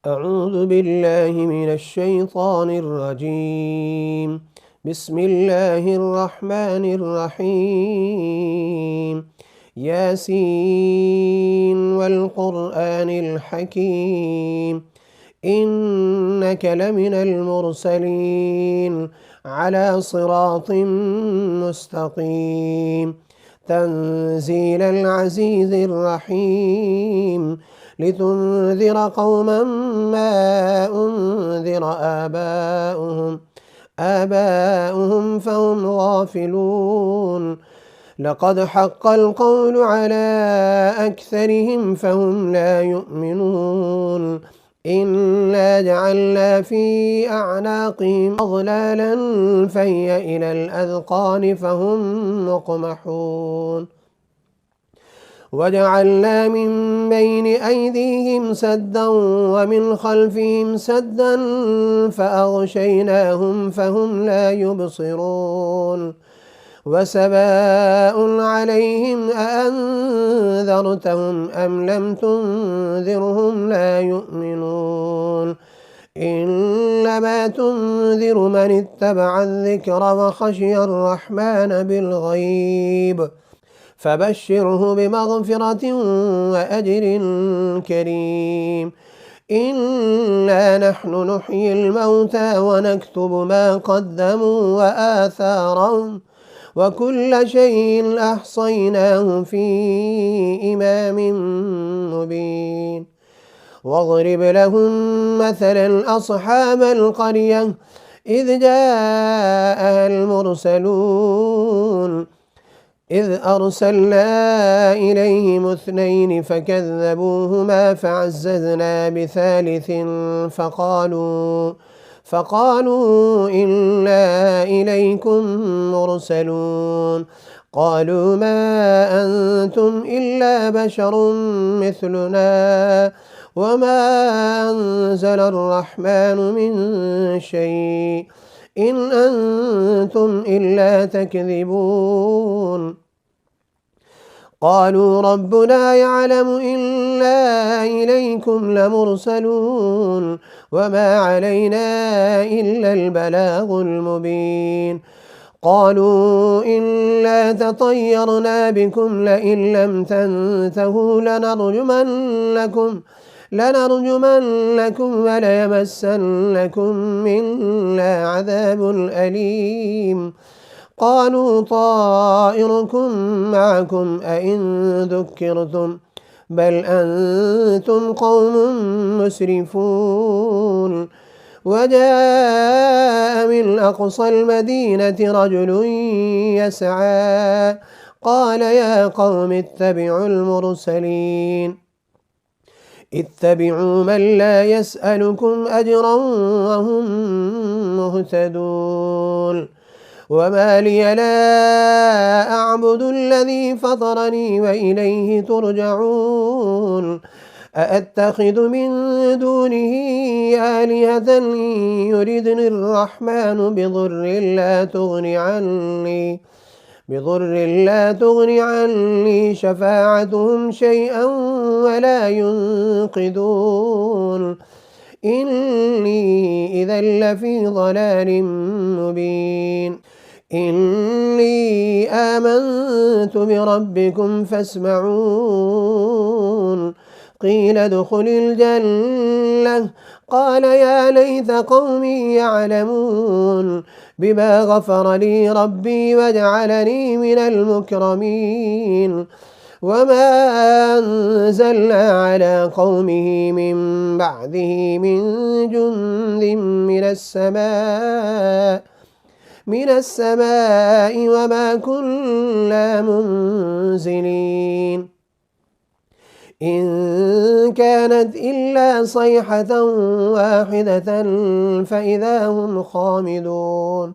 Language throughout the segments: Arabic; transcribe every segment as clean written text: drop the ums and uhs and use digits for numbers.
أعوذ بالله من الشيطان الرجيم. بسم الله الرحمن الرحيم. ياسين والقرآن الحكيم إنك لمن المرسلين على صراط مستقيم تنزيل العزيز الرحيم لتنذر قوما ما أنذر آباؤهم فهم غافلون. لقد حق القول على أكثرهم فهم لا يؤمنون. إنا جعلنا في أعناقهم أغلالا فهي إلى الأذقان فهم مقمحون. وجعلنا من بين أيديهم سدا ومن خلفهم سدا فأغشيناهم فهم لا يبصرون. وسواء عليهم أأنذرتهم أم لم تنذرهم لا يؤمنون. إنما تنذر من اتبع الذكر وخشي الرحمن بالغيب فبشره بمغفرة وأجر كريم. إنا نحن نحيي الموتى ونكتب ما قدموا وآثارهم وكل شيء أحصيناه في إمام مبين. واضرب لهم مثلا أصحاب القرية إذ جاءها المرسلون إذ أرسلنا إليهم 2 فكذبوهما فعززنا بثالث فقالوا إنا إليكم مرسلون. قالوا ما أنتم إلا بشر مثلنا وما أنزل الرحمن من شيء إن أنتم إلا تكذبون. قالوا ربنا يعلم إنا إليكم لمرسلون وما علينا إلا البلاغ المبين. قالوا إنا تطيرنا بكم لئن لم تنتهوا لنرجمنكم وليمسنكم منا عذاب أليم. قالوا طائركم معكم أئن ذكرتم بل أنتم قوم مسرفون. وجاء من أقصى المدينة رجل يسعى قال يا قوم اتبعوا المرسلين اتبعوا من لا يسألكم أجرا وهم مهتدون. وما لي لا أعبد الذي فطرني وإليه ترجعون. أأتخذ من دونه آلهة يردني الرحمن بضر لا تغن عني شفاعتهم شيئا ولا ينقذون. إني إذا لفي ضلال مبين. إني آمنت بربكم فاسمعون. قيل ادخل الجنة قال يا ليت قومي يعلمون بما غفر لي ربي وجعلني من المكرمين. وما أنزلنا على قومه من بعده من جند من السماء وما كنا منزلين. إن كانت إلا صيحة واحدة فإذا هم خامدون.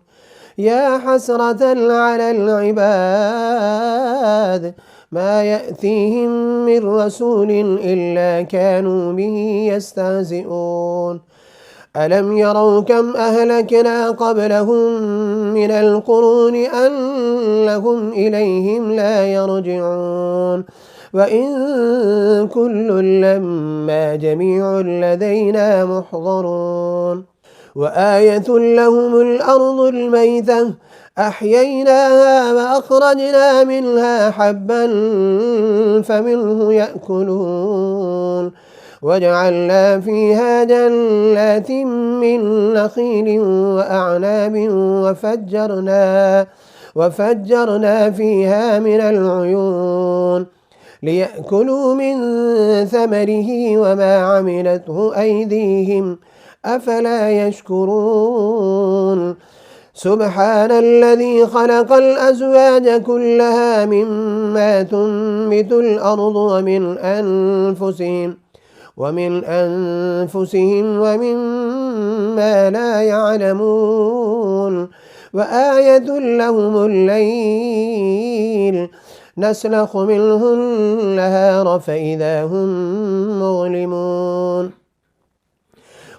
يا حسرة على العباد ما يأتيهم من رسول إلا كانوا به يستهزئون. ألم يروا كم أهلكنا قبلهم من القرون أنهم إليهم لا يرجعون. وإن كل لما جميع لدينا محضرون وآية لهم الأرض الميتة أحييناها وأخرجنا منها حبا فمنه يأكلون وجعلنا فيها جنات من نخيل وأعناب وفجرنا فيها من العيون ليأكلوا من ثمره وما عملته أيديهم أفلا يشكرون سبحان الذي خلق الأزواج كلها مما تنبت الأرض ومن أنفسهم ومما لا يعلمون وآية لهم الليل نسلخ منه النهار فإذا هم مظلمون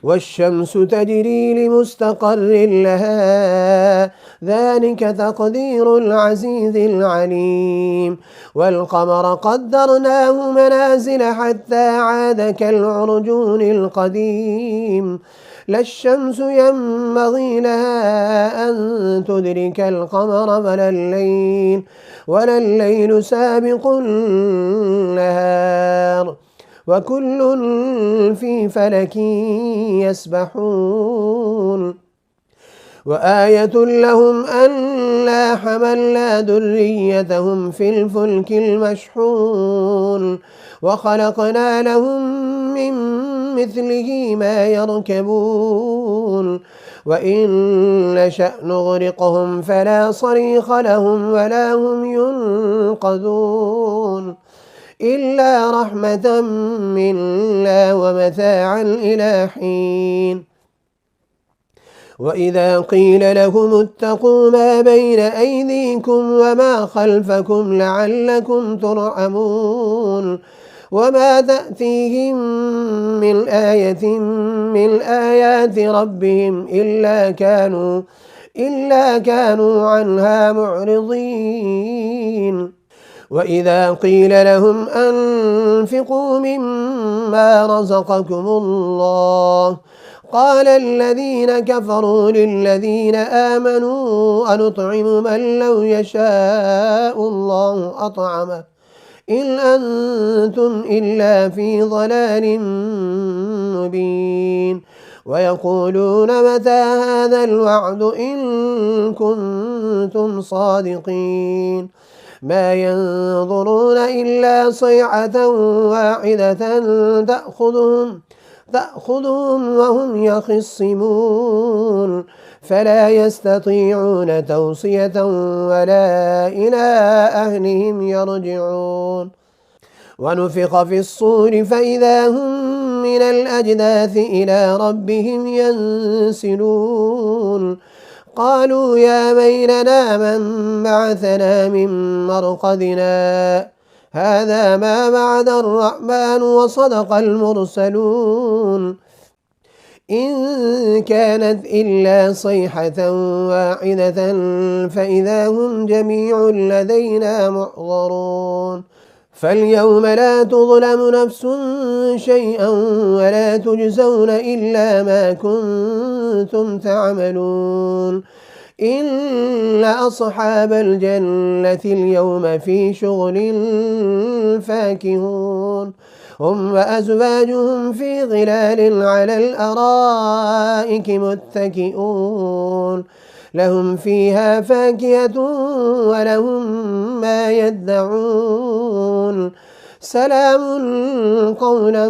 والشمس تجري لمستقر لها ذلك تقدير العزيز العليم والقمر قدرناه منازل حتى عاد كالعرجون القديم لا الشمس ينبغي لها أن تدرك القمر ولا الليل سابق النهار وكل في فلك يسبحون وآية لهم أنا حملنا ذريتهم في الفلك المشحون وخلقنا لهم من مثله ما يركبون وإن نشأ نغرقهم فلا صريخ لهم ولا هم ينقذون إلا رحمة منا ومتاعا إلى حين وإذا قيل لهم اتقوا ما بين أيديكم وما خلفكم لعلكم ترحمون وما تأتيهم من آية من آيات ربهم إلا كانوا عنها معرضين وإذا قيل لهم أنفقوا مما رزقكم الله قال الذين كفروا للذين آمنوا أنطعم من لو يشاء الله أطعمه إن أنتم إلا في ضلال مبين ويقولون متى هذا الوعد إن كنتم صادقين ما ينظرون إلا صيحة واحدة تأخذهم وهم يخصمون فلا يستطيعون توصية ولا إلى أهلهم يرجعون ونفخ في الصور فإذا هم من الأجداث إلى ربهم ينسلون قالوا يا ويلنا من بعثنا من مرقدنا هذا ما وعد الرحمن وصدق المرسلون إن كانت إلا صيحة واحدة فإذا هم جميع لدينا محضرون فاليوم لا تظلم نفس شيئا ولا تجزون إلا ما كنتم تعملون إن أصحاب الجنة اليوم في شغل فاكهون هم وأزواجهم في ظلال على الأرائك متكئون لهم فيها فاكهة ولهم ما يدعون سلام قولا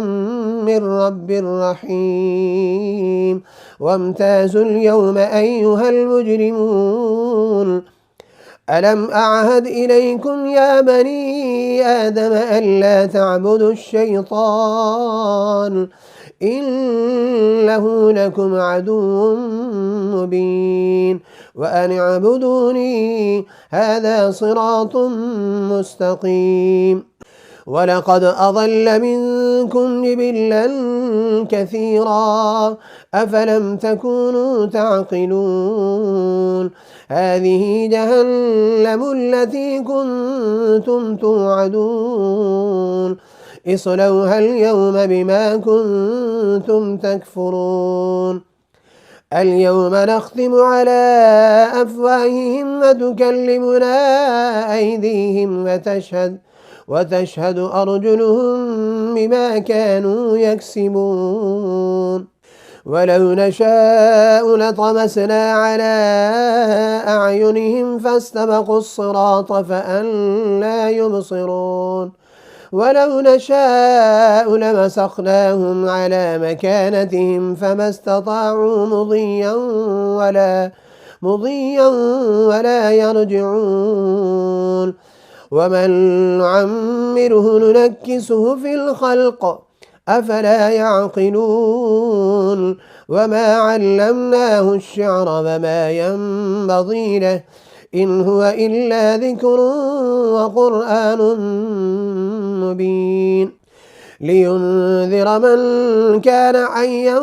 من رب رحيم وامتازوا اليوم أيها المجرمون ألم أعهد إليكم يا بني آدم ألا تعبدوا الشيطان إنه لكم عدو مبين وأن اعبدوني هذا صراط مستقيم ولقد أضل منكم جبلا كثيرا أفلم تكونوا تعقلون هذه جهنم التي كنتم توعدون اصلوها اليوم بما كنتم تكفرون اليوم نختم على أفواههم وتكلمنا أيديهم وتشهد أرجلهم بما كانوا يكسبون ولو نشاء لطمسنا على أعينهم فاستبقوا الصراط فأنى يبصرون ولو نشاء لمسخناهم على مكانتهم فما استطاعوا مضيا ولا يرجعون ومن نعمره ننكسه في الخلق أفلا يعقلون وما علمناه الشعر وما ينبغي له إن هو إلا ذكر وقرآن مبين لينذر من كان حيا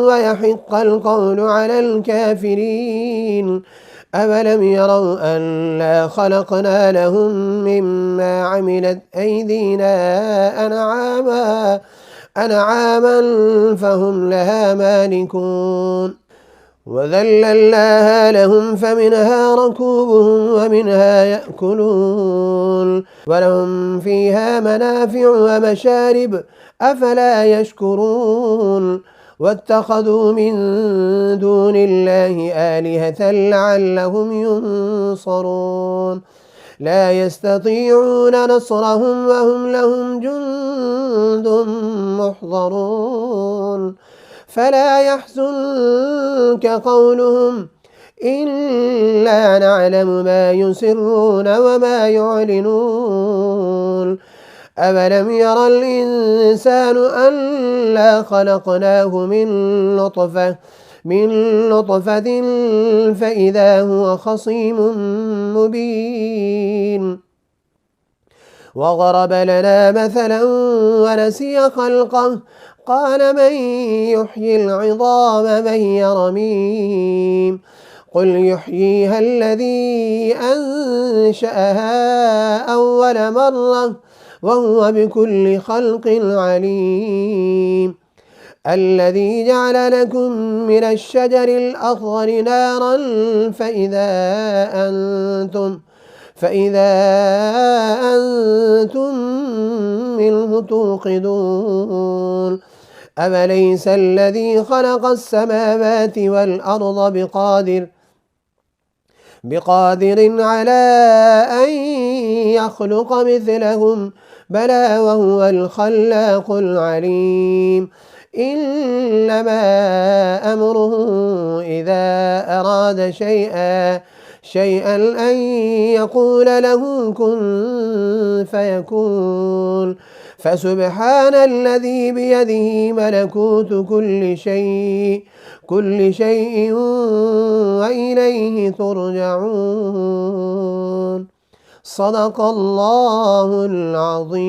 ويحق القول على الكافرين أولم يروا أنا خلقنا لهم مما عملت أيدينا أنعاما فهم لها مالكون وذللناها لهم فمنها ركوبهم ومنها يأكلون ولهم فيها منافع ومشارب أفلا يشكرون واتخذوا من دون الله آلهة لعلهم ينصرون لا يستطيعون نصرهم وهم لهم جند محضرون فلا يحزنك قولهم إلا نعلم ما يسرون وما يعلنون أولم ير الإنسان أنا خلقناه من نطفة فإذا هو خصيم مبين وضرب لنا مثلا ونسي خلقه قال من يحيي العظام وهي رميم قل يحييها الذي أنشأها أول مرة وهو بكل خلق عليم الذي جعل لكم من الشجر الأخضر نارا فإذا أنتم منه توقدون أوليس الذي خلق السماوات والأرض بقادر على أن يخلق مثلهم بلى وهو الخلاق العليم إنما أمره إذا أراد شيئا أن يقول له كن فيكون فسبحان الذي بيده ملكوت كل شيء وإليه ترجعون صدق الله العظيم.